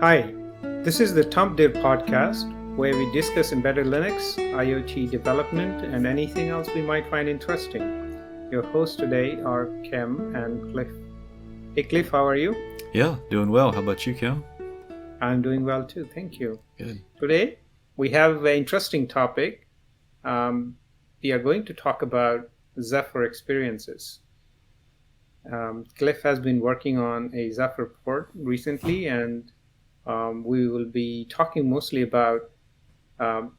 Hi, this is the Thumbnail podcast where we discuss embedded Linux, IoT development, and anything else we might find interesting. Your hosts today are Kem and Cliff. Hey Cliff, how are you? Yeah, doing well. How about you, Kim? I'm doing well too, thank you. Good. Today we have an interesting topic. We are going to talk about Zephyr experiences. Cliff has been working on a Zephyr port recently, and we will be talking mostly about um,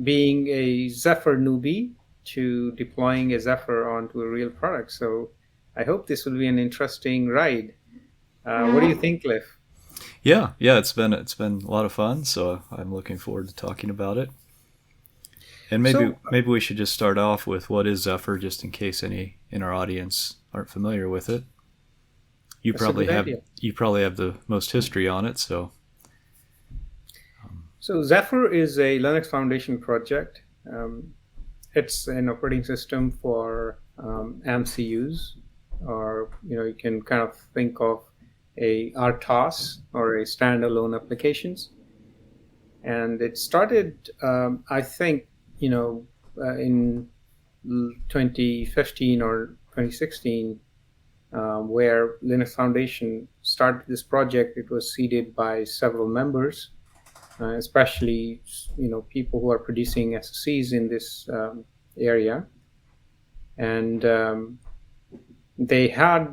being a Zephyr newbie to deploying a Zephyr onto a real product. So I hope this will be an interesting ride. What do you think, Cliff? Yeah. It's been a lot of fun. So I'm looking forward to talking about it. And maybe So, maybe we should just start off with what is Zephyr, just in case any in our audience aren't familiar with it. You that's a probably good have idea. you probably have the most history on it. So So Zephyr is a Linux Foundation project. It's an operating system for MCUs, or you can kind of think of a RTOS or a standalone applications. And it started, I think, in 2015 or 2016, where Linux Foundation started this project. It was seeded by several members, especially people who are producing SoCs in this area, and they had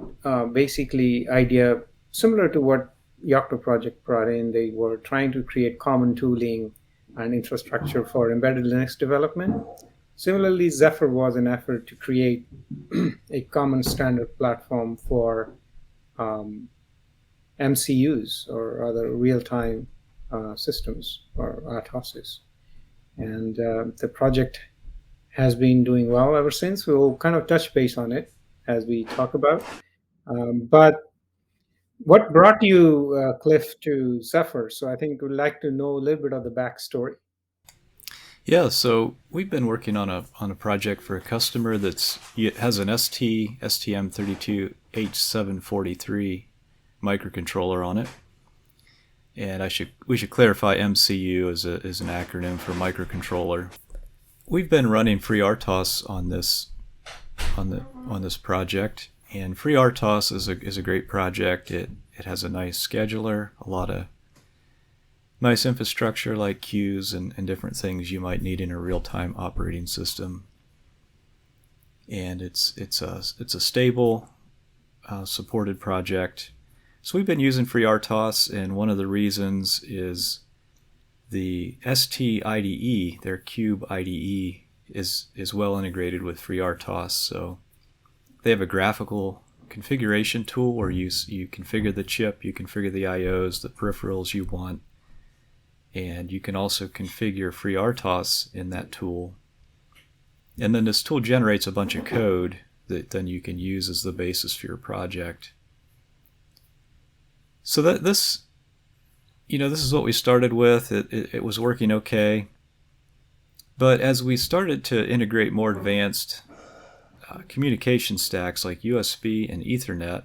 basically idea similar to what Yocto project brought in. They were trying to create common tooling and infrastructure for embedded Linux development. Similarly, Zephyr was an effort to create a common standard platform for um, MCUs or other real-time systems or RTOSs. And the project has been doing well ever since. We'll kind of touch base on it as we talk about. But what brought you, Cliff, to Zephyr? So I think we'd like to know a little bit of the backstory. yeah, so we've been working on a project for a customer it has an STM32H743 microcontroller on it. And we should clarify MCU is an acronym for microcontroller. We've been running freeRTOS on this project, and freeRTOS is a great project. It has a nice scheduler, a lot of nice infrastructure like queues and different things you might need in a real-time operating system. And it's a stable, supported project. So we've been using FreeRTOS, and one of the reasons is the ST IDE, their Cube IDE, is well integrated with FreeRTOS. So they have a graphical configuration tool where you configure the chip, you configure the IOs, the peripherals you want, and you can also configure FreeRTOS in that tool. And then this tool generates a bunch of code that then you can use as the basis for your project. So this is what we started with. It was working okay. But as we started to integrate more advanced communication stacks like USB and Ethernet,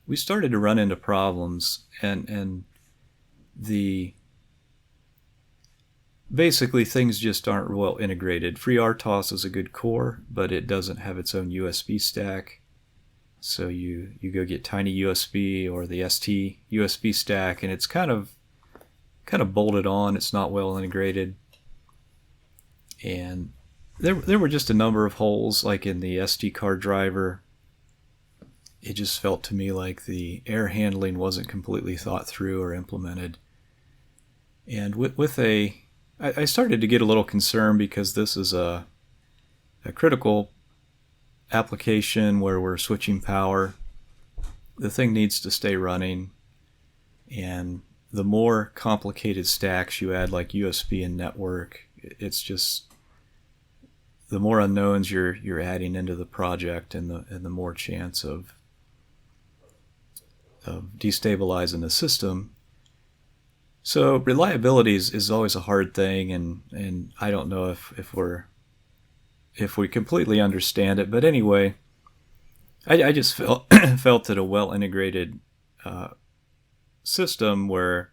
we started to run into problems, and basically things just aren't well integrated. FreeRTOS is a good core, but it doesn't have its own USB stack. So you go get Tiny USB or the ST USB stack, and it's kind of bolted on. It's not well integrated, and there were just a number of holes, like in the SD card driver. It just felt to me like the air handling wasn't completely thought through or implemented. And I started to get a little concerned because this is a critical application where we're switching power. The thing needs to stay running, and the more complicated stacks you add, like USB and network, it's just the more unknowns you're adding into the project, and the more chance of destabilizing the system. So reliability is always a hard thing, and I don't know if we completely understand it. But anyway, I just felt felt that a well integrated system where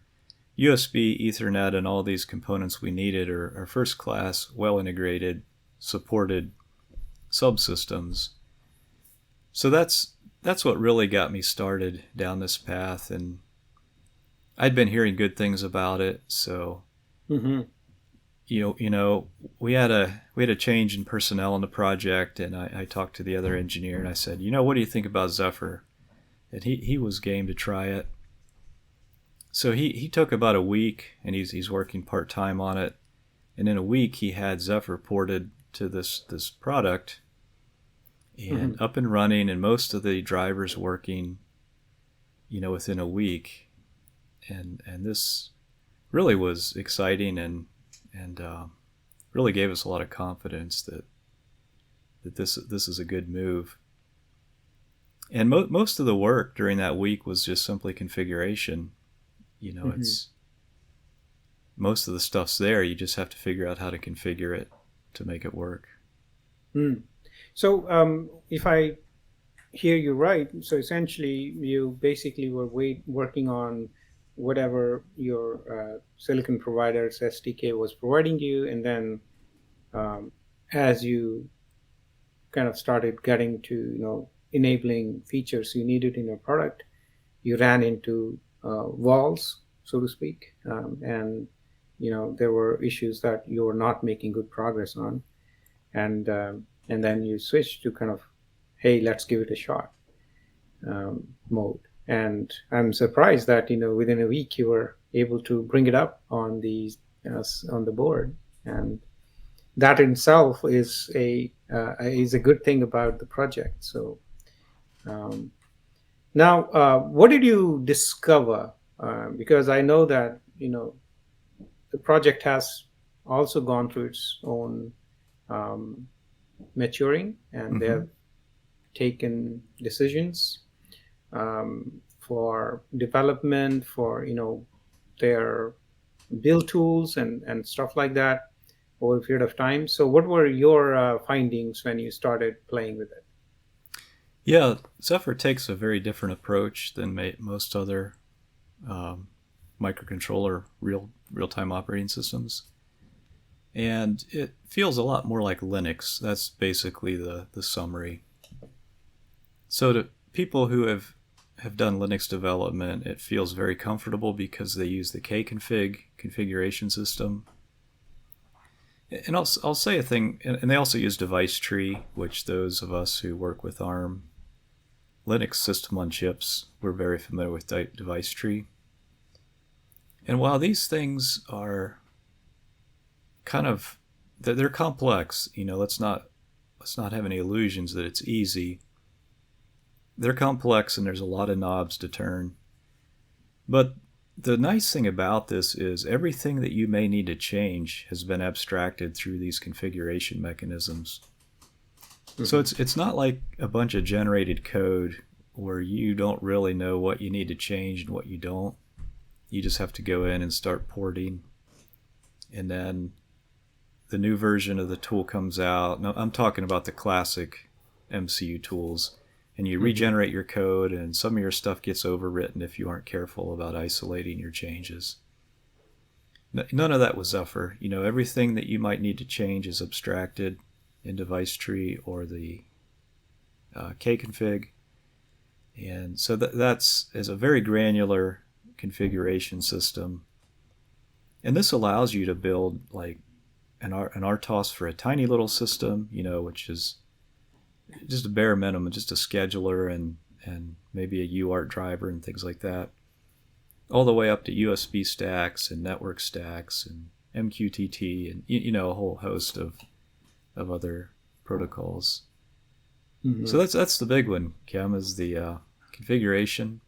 USB, Ethernet, and all these components we needed are first class, well integrated, supported subsystems. So that's what really got me started down this path, and I'd been hearing good things about it. So Mm-hmm. we had a change in personnel in the project, and I talked to the other engineer and I said, what do you think about Zephyr? And he was game to try it. So he took about a week, and he's working part-time on it, and in a week he had Zephyr ported to this product and Mm-hmm. up and running, and most of the drivers working within a week. And this really was exciting, and really gave us a lot of confidence that this is a good move. And most of the work during that week was just simply configuration. Mm-hmm. It's most of the stuff's there. You just have to figure out how to configure it to make it work. Mm. So, if I hear you right, so essentially you basically were working on whatever your silicon provider's SDK was providing you, and then um, as you kind of started getting to enabling features you needed in your product, you ran into walls, so to speak, and there were issues that you were not making good progress on, and then you switched to kind of, hey, let's give it a shot mode. And I'm surprised that within a week you were able to bring it up on the board, and that in itself is a good thing about the project. So um, now, what did you discover? Because I know that the project has also gone through its own um, maturing, and they Mm-hmm. have taken decisions for development, for their build tools and stuff like that over a period of time. So, what were your findings when you started playing with it? Yeah, Zephyr takes a very different approach than most other um, microcontroller real-time operating systems, and it feels a lot more like Linux. That's basically the summary. So to people who have done Linux development, it feels very comfortable because they use the Kconfig configuration system. And I'll say a thing, and they also use device tree, which those of us who work with ARM Linux system on chips, we're very familiar with device tree. And while these things are kind of, they're complex, let's not have any illusions that it's easy. They're complex, and there's a lot of knobs to turn. But the nice thing about this is everything that you may need to change has been abstracted through these configuration mechanisms. Mm-hmm. So it's not like a bunch of generated code where you don't really know what you need to change and what you don't. You just have to go in and start porting, and then the new version of the tool comes out. Now, I'm talking about the classic MCU tools, and you regenerate your code, and some of your stuff gets overwritten if you aren't careful about isolating your changes. None of that was Zephyr. Everything that you might need to change is abstracted in device tree or the Kconfig, and so that's a very granular configuration system. And this allows you to build like an RTOS for a tiny little system, which is just a bare minimum, just a scheduler and maybe a UART driver and things like that, all the way up to USB stacks and network stacks and MQTT and a whole host of other protocols. Mm-hmm. So that's the big one, Kim, is the configuration.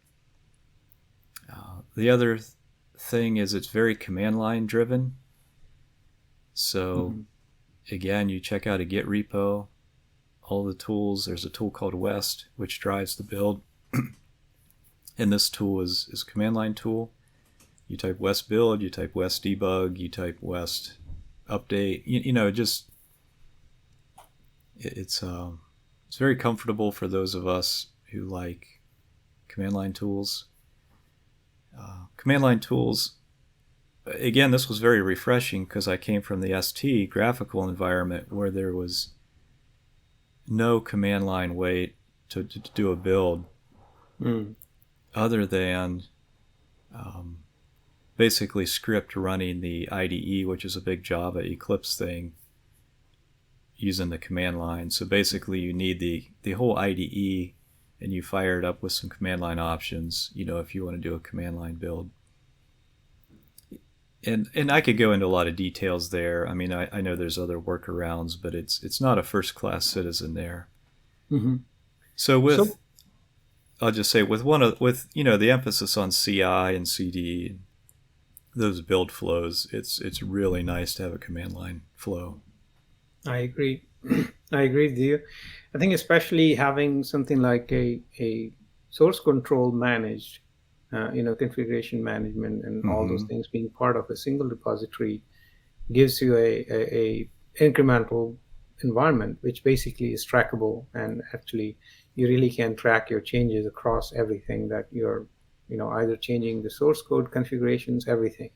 The other thing is it's very command line driven. So again, you check out a Git repo, all the tools. There's a tool called West, which drives the build. And this tool is a command line tool. You type West build, you type West debug, you type West update. It's very comfortable for those of us who like command line tools. Command line tools, again, this was very refreshing because I came from the ST graphical environment where there was no command line way to do a build other than basically script running the IDE, which is a big Java Eclipse thing, using the command line. So basically you need the whole IDE, and you fire it up with some command line options, if you want to do a command line build. And I could go into a lot of details there. I mean, I know there's other workarounds, but it's not a first-class citizen there. Mm-hmm. So I'll just say with the emphasis on CI and CD, and those build flows, it's really nice to have a command line flow. I agree. I agree with you. I think especially having something like a source control managed, configuration management and all those things being part of a single repository gives you a incremental environment, which basically is trackable, and actually you really can track your changes across everything that you're, either changing the source code configurations, everything.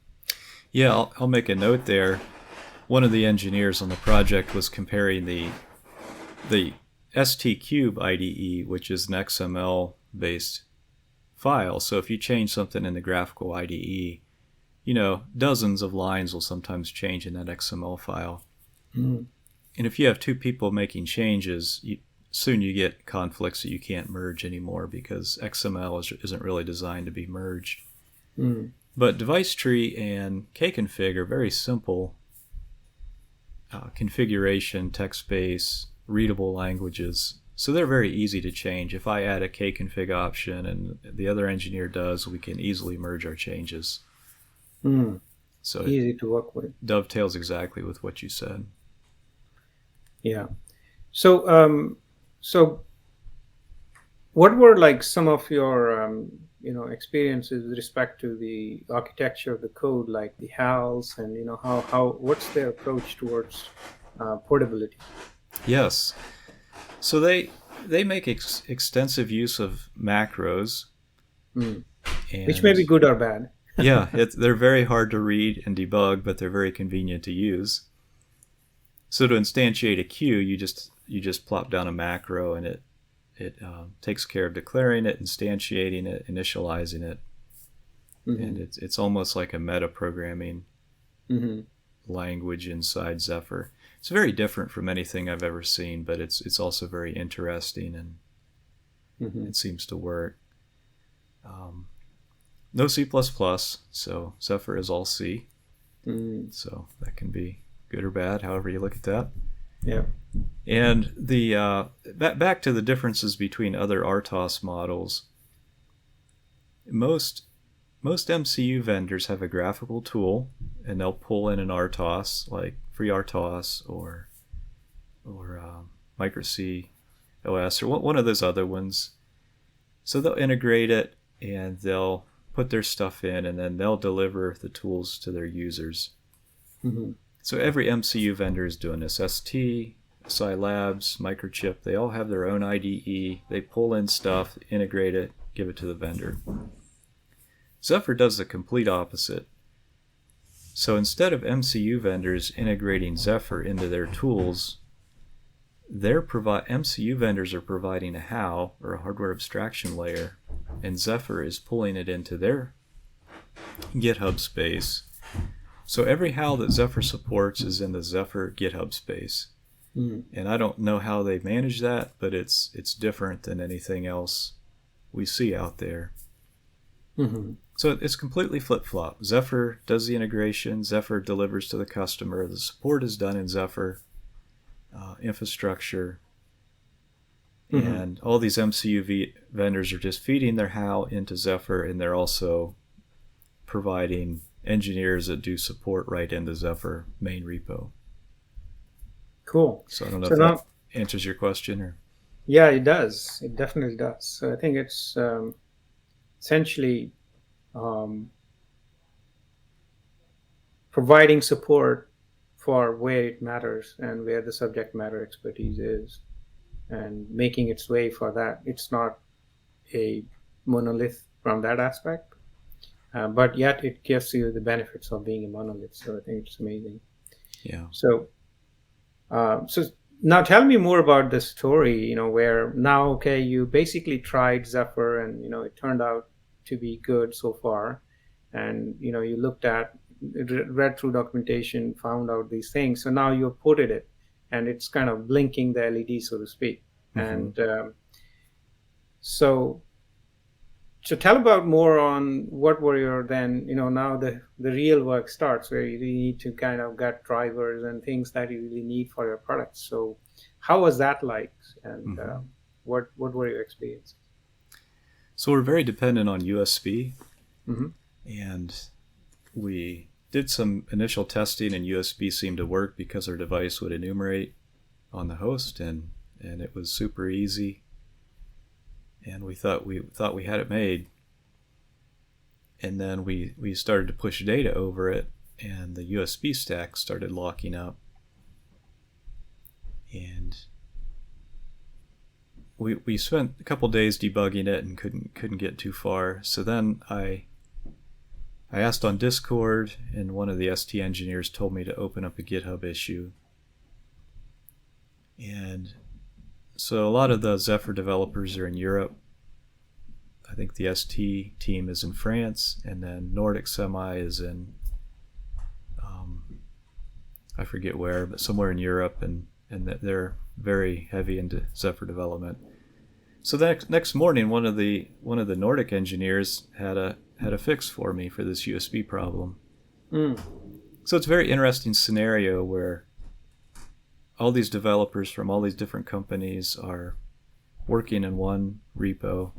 Yeah, I'll make a note there. One of the engineers on the project was comparing the STCube IDE, which is an XML-based file. So if you change something in the graphical IDE, dozens of lines will sometimes change in that XML file. And if you have two people making changes, soon you get conflicts that you can't merge anymore because XML isn't really designed to be merged. But device tree and Kconfig are very simple configuration, text-based, readable languages. So they're very easy to change. If I add a Kconfig option and the other engineer does, we can easily merge our changes. So easy to work with. Dovetails exactly with what you said. Yeah. So what were like some of your experiences with respect to the architecture of the code, like the HALs, and what's their approach towards portability? Yes. So they make extensive use of macros, which may be good or bad. Yeah, they're very hard to read and debug, but they're very convenient to use. So to instantiate a queue, you just plop down a macro, and it takes care of declaring it, instantiating it, initializing it, and it's almost like a meta-programming language inside Zephyr. It's very different from anything I've ever seen, but it's also very interesting, and it seems to work. No C++, so Zephyr is all C. So that can be good or bad, however you look at that. Yeah. And the back to the differences between other RTOS models. Most MCU vendors have a graphical tool, and they'll pull in an RTOS like freeRTOS or MicroC OS or one of those other ones. So they'll integrate it, and they'll put their stuff in, and then they'll deliver the tools to their users. So every MCU vendor is doing this. ST, SI Labs, Microchip, they all have their own IDE. They pull in stuff, integrate it, give it to the vendor. Zephyr does the complete opposite. So instead of MCU vendors integrating Zephyr into their tools, MCU vendors are providing a HAL, or a hardware abstraction layer, and Zephyr is pulling it into their GitHub space. So every HAL that Zephyr supports is in the Zephyr GitHub space. And I don't know how they manage that, but it's different than anything else we see out there. So it's completely flip-flop. Zephyr does the integration, Zephyr delivers to the customer, the support is done in Zephyr, infrastructure, and all these MCU vendors are just feeding their HAL into Zephyr, and they're also providing engineers that do support right in the Zephyr main repo. Cool. So I don't know if that answers your question. Or yeah, it does. It definitely does. So I think it's essentially providing support for where it matters and where the subject matter expertise is, and making its way for that. It's not a monolith from that aspect. but yet it gives you the benefits of being a monolith. So I think it's amazing. Yeah. So, so now tell me more about the story. Where now, okay, you basically tried Zephyr, and it turned out to be good so far, and you looked at, read through documentation, found out these things. So now you ported it, and it's kind of blinking the LED, so to speak. And so tell about more on what were your then, now the real work starts, where you really need to kind of get drivers and things that you really need for your products. So how was that like? And what were your experiences? So we're very dependent on USB. Mm-hmm. And we did some initial testing, and USB seemed to work because our device would enumerate on the host, and it was super easy. And we thought we had it made. And then we started to push data over it, and the USB stack started locking up. And we spent a couple days debugging it and couldn't get too far. So then I asked on Discord, and one of the ST engineers told me to open up a GitHub issue. And so a lot of the Zephyr developers are in Europe. I think the ST team is in France, and then Nordic Semi is in, I forget where, but somewhere in Europe, and they're very heavy into Zephyr development. So the next morning, one of the Nordic engineers had a fix for me for this USB problem. So it's a very interesting scenario where all these developers from all these different companies are working in one repo,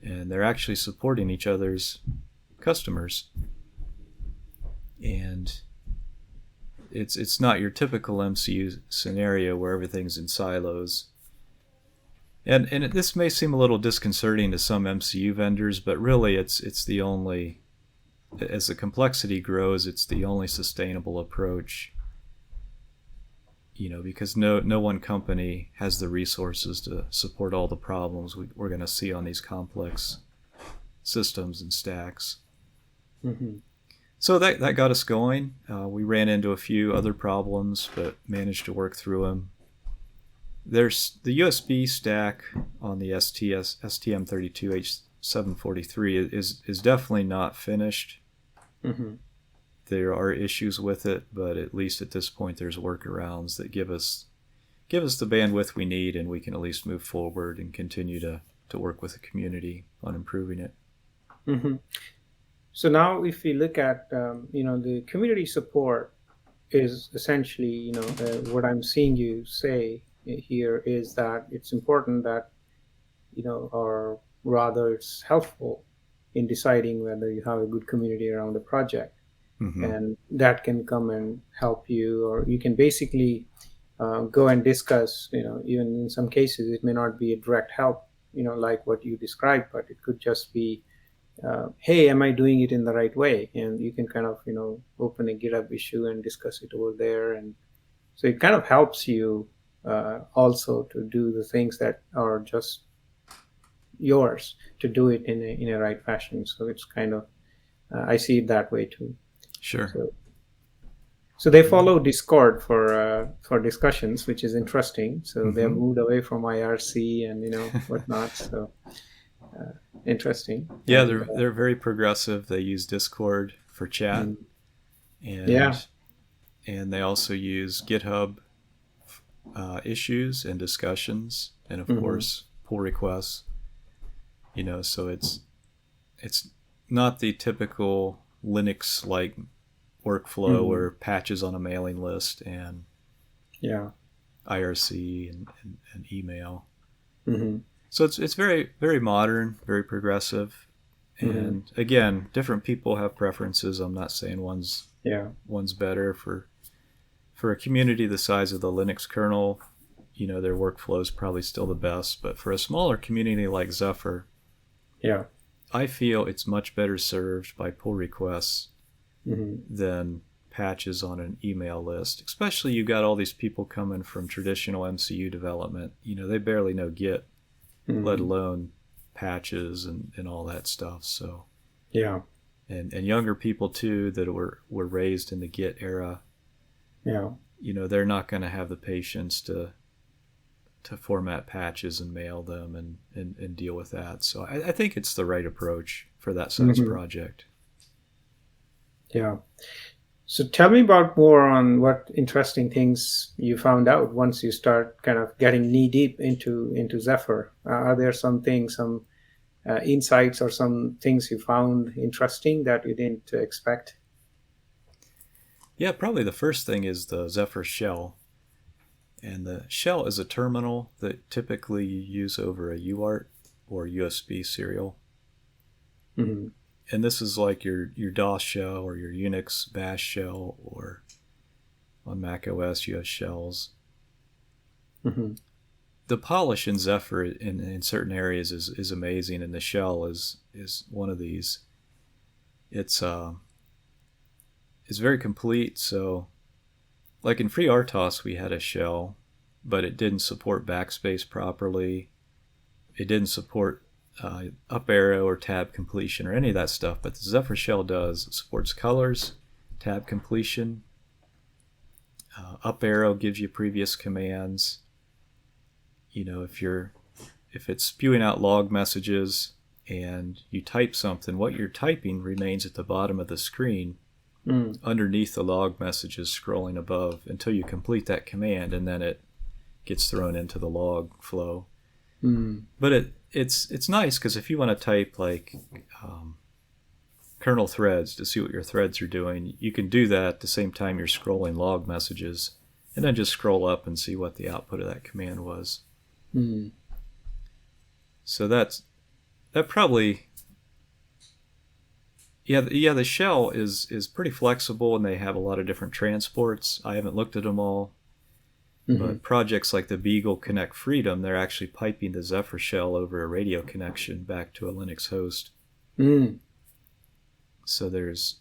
and they're actually supporting each other's customers. And it's not your typical MCU scenario where everything's in silos. And this may seem a little disconcerting to some MCU vendors, but really it's the only, as the complexity grows, it's the only sustainable approach. Because no one company has the resources to support all the problems we're going to see on these complex systems and stacks. Mm-hmm. So that got us going. We ran into a few other problems, but managed to work through them. There's the USB stack on the STM32H743 is definitely not finished. Mm-hmm. There are issues with it, but at least at this point there's workarounds that give us the bandwidth we need, and we can at least move forward and continue to work with the community on improving it. Mm-hmm. So now if we look at the community support is essentially what I'm seeing you say here is that it's important that or rather it's helpful in deciding whether you have a good community around a project. Mm-hmm. And that can come and help you, or you can basically go and discuss, even in some cases it may not be a direct help, like what you described, but it could just be, hey, am I doing it in the right way? And you can kind of, open a GitHub issue and discuss it over there. And so it kind of helps you also to do the things that are just yours, to do it in a right fashion. So it's kind of, I see it that way too. Sure. So they follow Discord for discussions, which is interesting. So they've moved away from IRC and whatnot. So interesting. Yeah, they're very progressive. They use Discord for chat, and they also use GitHub issues and discussions, and of course pull requests. So it's not the typical Linux-like workflow where patches on a mailing list and IRC and email. So it's very, very modern, very progressive, and again, different people have preferences. I'm not saying one's better. For a community the size of the Linux kernel, their workflow is probably still the best. But for a smaller community like Zephyr, I feel it's much better served by pull requests than patches on an email list. Especially you got all these people coming from traditional MCU development. They barely know Git, let alone patches and all that stuff. So and younger people too that were raised in the Git era. Yeah. They're not going to have the patience to format patches and mail them and deal with that. So I think it's the right approach for that size project. Yeah. So tell me about more on what interesting things you found out once you start kind of getting knee deep into Zephyr. Are there some things, some insights or some things you found interesting that you didn't expect? Yeah, probably the first thing is the Zephyr shell. And the shell is a terminal that typically you use over a UART or USB serial. Mm-hmm. And this is like your DOS shell or your Unix bash shell, or on Mac OS you have shells. Mm-hmm. The polish in Zephyr in certain areas is amazing, and the shell is one of these. It's very complete. So like in freeRTOS we had a shell, but it didn't support backspace properly. It didn't support up arrow or tab completion or any of that stuff, but the Zephyr shell does. It supports colors, tab completion, up arrow gives you previous commands. If it's spewing out log messages and you type something, what you're typing remains at the bottom of the screen underneath the log messages scrolling above until you complete that command, and then it gets thrown into the log flow. But it's nice because if you want to type like kernel threads to see what your threads are doing, you can do that at the same time you're scrolling log messages, and then just scroll up and see what the output of that command was. So that probably, the shell is pretty flexible, and they have a lot of different transports. I haven't looked at them all. But projects like the Beagle Connect Freedom, they're actually piping the Zephyr shell over a radio connection back to a Linux host. So there's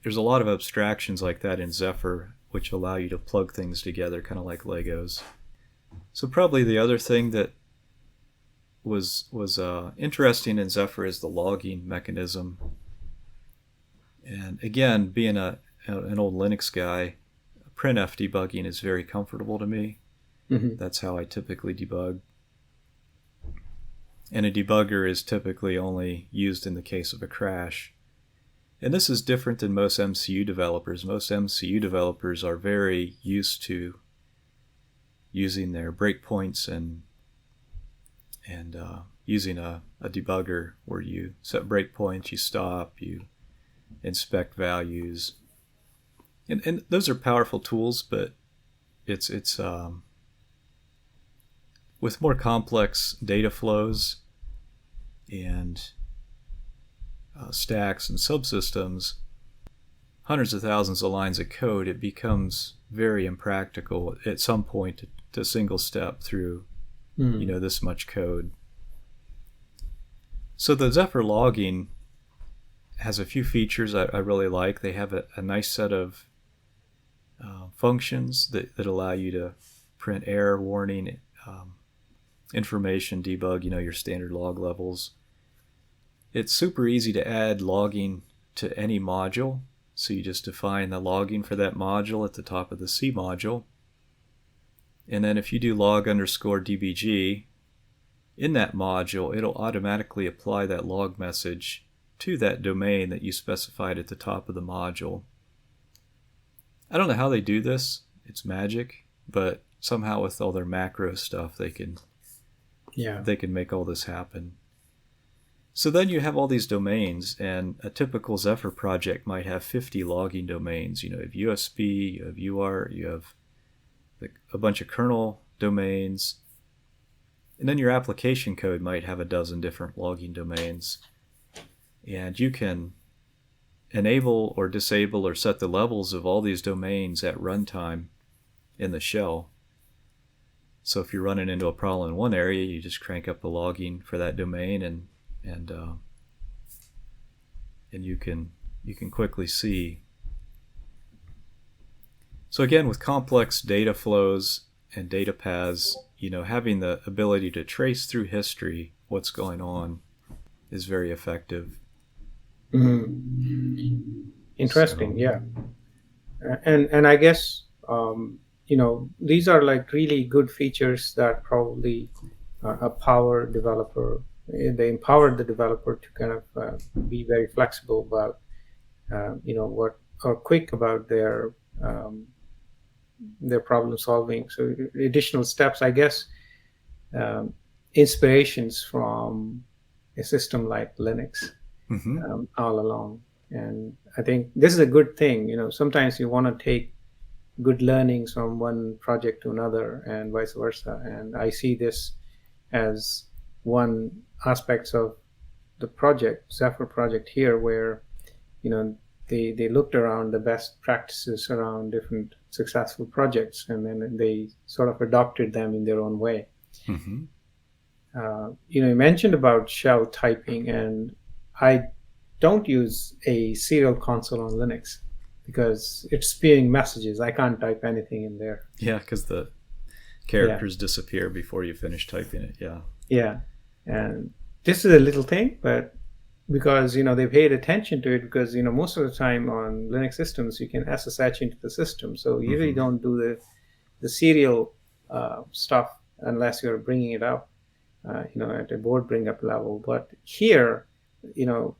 a lot of abstractions like that in Zephyr, which allow you to plug things together, kind of like Legos. So probably the other thing that was interesting in Zephyr is the logging mechanism. And again, being an old Linux guy, printf debugging is very comfortable to me. That's how I typically debug. And a debugger is typically only used in the case of a crash. And this is different than most MCU developers. Most MCU developers are very used to using their breakpoints and using a debugger where you set breakpoints, you stop, you inspect values. And those are powerful tools, but it's with more complex data flows and stacks and subsystems, hundreds of thousands of lines of code, it becomes very impractical at some point to single step through this much code. So the Zephyr logging has a few features I really like. They have a nice set of functions that allow you to print error warning, information, debug, your standard log levels. It's super easy to add logging to any module. So you just define the logging for that module at the top of the C module. And then if you do log_dbg in that module, it'll automatically apply that log message to that domain that you specified at the top of the module. I don't know how they do this. It's magic, but somehow with all their macro stuff, they can make all this happen. So then you have all these domains, and a typical Zephyr project might have 50 logging domains. You have USB, you have UART, you have a bunch of kernel domains, and then your application code might have a dozen different logging domains. And you can enable or disable or set the levels of all these domains at runtime in the shell. So if you're running into a problem in one area, you just crank up the logging for that domain, and you can quickly see. So again, with complex data flows and data paths, having the ability to trace through history what's going on is very effective. Interesting. So, Yeah. And I guess these are like really good features that probably a power developer they empower the developer to kind of be very flexible about what or quick about um, their problem solving. So additional steps, I guess, um, inspirations from a system like Linux hmm all along. And I think this is a good thing. Sometimes you want to take good learnings from one project to another and vice versa. And I see this as one aspects of the project, Zephyr project here, where you know they looked around the best practices around different successful projects, and then they sort of adopted them in their own way. hmm You mentioned about shell typing, and I don't use a serial console on Linux because it's spewing messages. I can't type anything in there. Yeah, because the Yeah, characters disappear before you finish typing it. Yeah. yeah. And this is a little thing, but because they paid attention to it, because most of the time on Linux systems you can SSH into the system, so you really hmm don't do the serial stuff unless you're bringing it up, at a board bring up level. But here, you know,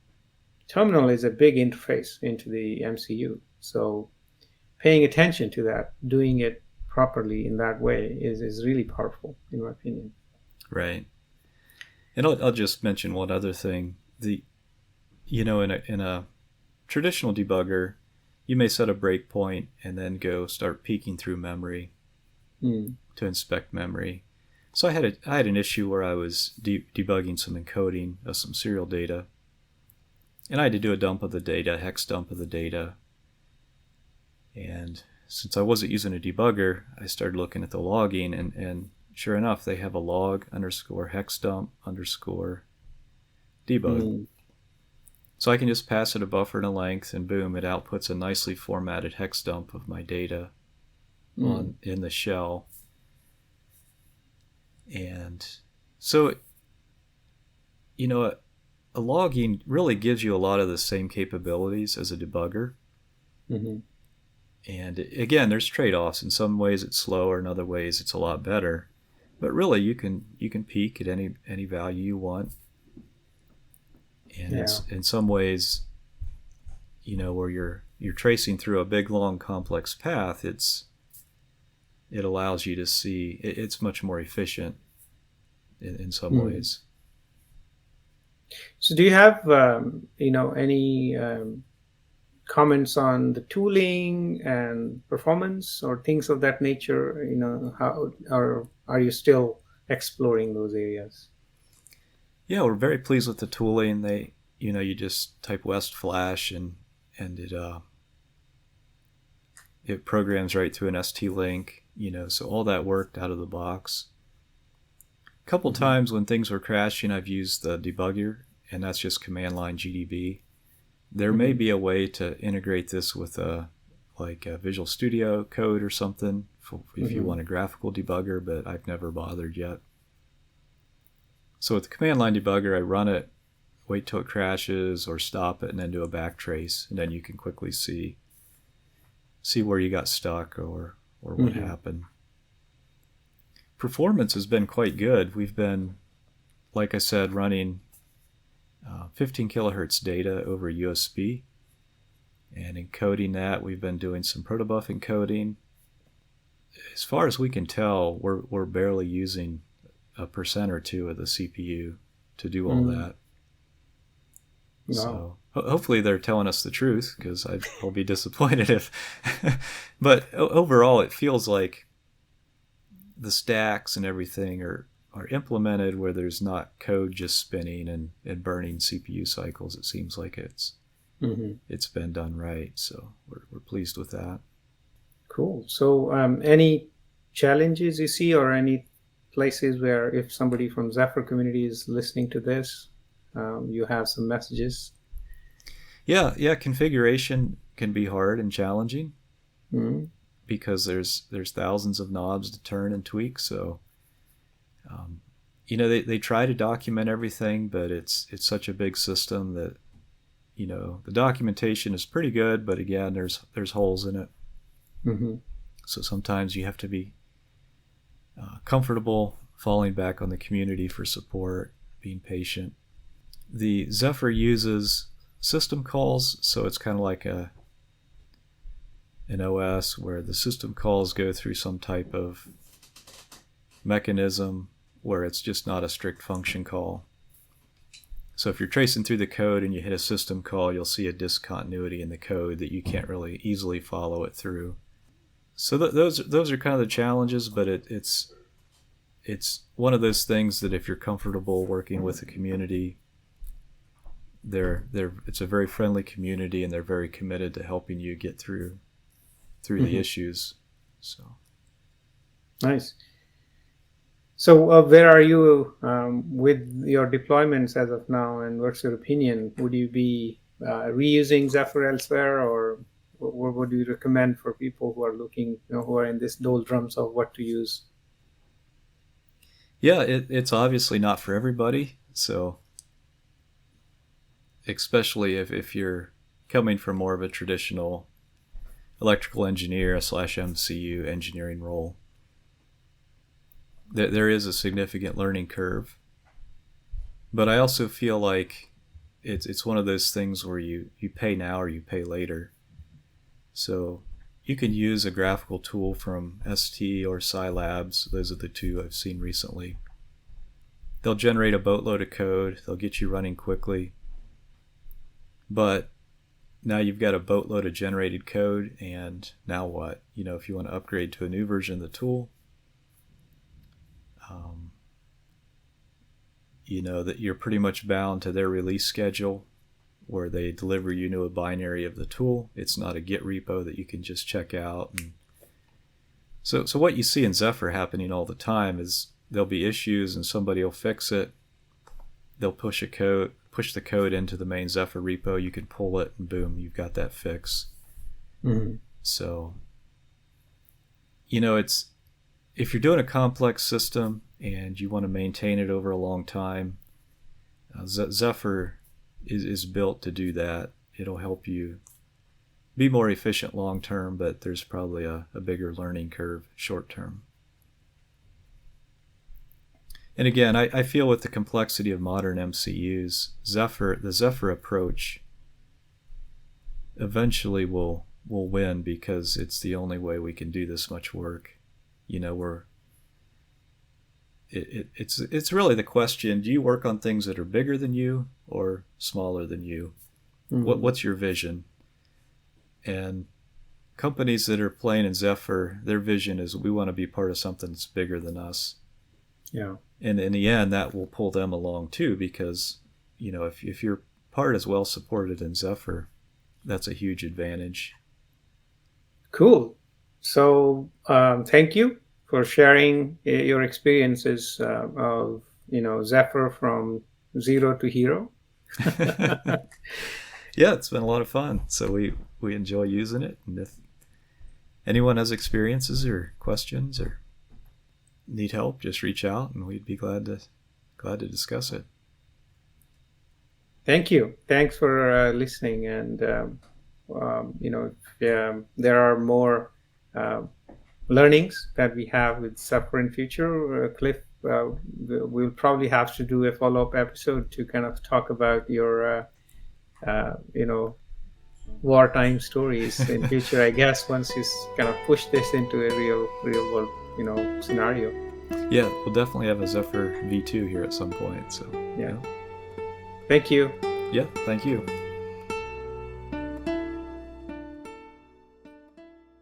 terminal is a big interface into the MCU, so paying attention to that, doing it properly in that way is really powerful, in my opinion. Right. And I'll just mention one other thing. In a traditional debugger, you may set a breakpoint and then go start peeking through memory Mm. to inspect memory. So I had an issue where I was debugging some encoding of some serial data, and I had to do a dump of the data, hex dump of the data. And since I wasn't using a debugger, I started looking at the logging, and sure enough, they have a log underscore hex dump underscore debug. Mm. So I can just pass it a buffer and a length, and boom, it outputs a nicely formatted hex dump of my data Mm. in the shell. And so, a logging really gives you a lot of the same capabilities as a debugger. Mm-hmm. And again, there's trade-offs. In some ways it's slower, in other ways it's a lot better. But really you can peak at any value you want. And Yeah. in some ways, where you're tracing through a big long complex path, it allows you to see it's much more efficient in some Mm. ways. So do you have any comments on the tooling and performance or things of that nature? How, or are you still exploring those areas? Yeah, we're very pleased with the tooling. You just type West Flash and it programs right through an ST-Link. So all that worked out of the box. A couple Mm-hmm. times when things were crashing, I've used the debugger, and that's just command line GDB. There may Mm-hmm. be a way to integrate this with a Visual Studio Code or something if you Mm-hmm. want a graphical debugger, but I've never bothered yet. So with the command line debugger, I run it, wait till it crashes or stop it, and then do a backtrace, and then you can quickly see where you got stuck or what Mm-hmm. happened. Performance has been quite good. We've been, like I said, running 15 kilohertz data over USB and encoding that. We've been doing some protobuf encoding. As far as we can tell, we're barely using 1% or 2% of the CPU to do all Mm. that. Wow. So hopefully they're telling us the truth, because I'll be disappointed if. But overall, it feels like the stacks and everything are implemented where there's not code just spinning and burning CPU cycles. It seems like Mm-hmm. it's been done right. So we're pleased with that. Cool. So any challenges you see, or any places where if somebody from Zephyr community is listening to this, you have some messages? Yeah. Configuration can be hard and challenging Mm-hmm. because there's thousands of knobs to turn and tweak. So they try to document everything, but it's such a big system that the documentation is pretty good, but again, there's holes in it. Mm-hmm. So sometimes you have to be comfortable falling back on the community for support, being patient. The Zephyr uses system calls, so it's kind of like an OS where the system calls go through some type of mechanism where it's just not a strict function call. So if you're tracing through the code and you hit a system call, you'll see a discontinuity in the code that you can't really easily follow it through. So those are kind of the challenges, but it's one of those things that if you're comfortable working with a community, it's a very friendly community, and they're very committed to helping you get through the issues. So nice. So where are you with your deployments as of now, and what's your opinion? Would you be reusing Zephyr elsewhere, or what would you recommend for people who are looking, who are in this doldrums of what to use? Yeah, it's obviously not for everybody. So especially if you're coming from more of a traditional electrical engineer / MCU engineering role, there is a significant learning curve. But I also feel like it's one of those things where you pay now or you pay later. So you can use a graphical tool from ST or Scilabs. Those are the two I've seen recently. They'll generate a boatload of code. They'll get you running quickly. But now you've got a boatload of generated code, and now what? If you want to upgrade to a new version of the tool, that you're pretty much bound to their release schedule where they deliver you a binary of the tool. It's not a Git repo that you can just check out. And so what you see in Zephyr happening all the time is there'll be issues and somebody will fix it. They'll push the code into the main Zephyr repo. You can pull it and boom, you've got that fix. Mm-hmm. So, it's if you're doing a complex system and you want to maintain it over a long time, Zephyr is built to do that. It'll help you be more efficient long term, but there's probably a bigger learning curve short term. And again, I feel with the complexity of modern MCUs, the Zephyr approach eventually will win because it's the only way we can do this much work. It's really the question: do you work on things that are bigger than you or smaller than you? Mm-hmm. What's your vision? And companies that are playing in Zephyr, their vision is we want to be part of something that's bigger than us. Yeah. And in the end, that will pull them along too, because if your part is well supported in Zephyr, that's a huge advantage. Cool. So thank you for sharing your experiences of Zephyr from zero to hero. Yeah, it's been a lot of fun. So we enjoy using it, and if anyone has experiences or questions or need help, just reach out and we'd be glad to discuss it. Thank you. Thanks for listening. And there are more learnings that we have with Zephyr in future. Cliff, we'll probably have to do a follow-up episode to kind of talk about your wartime stories in future, I guess, once you kind of push this into a real world scenario. Yeah, we'll definitely have a Zephyr V2 here at some point. So yeah. Thank you. Yeah, thank you.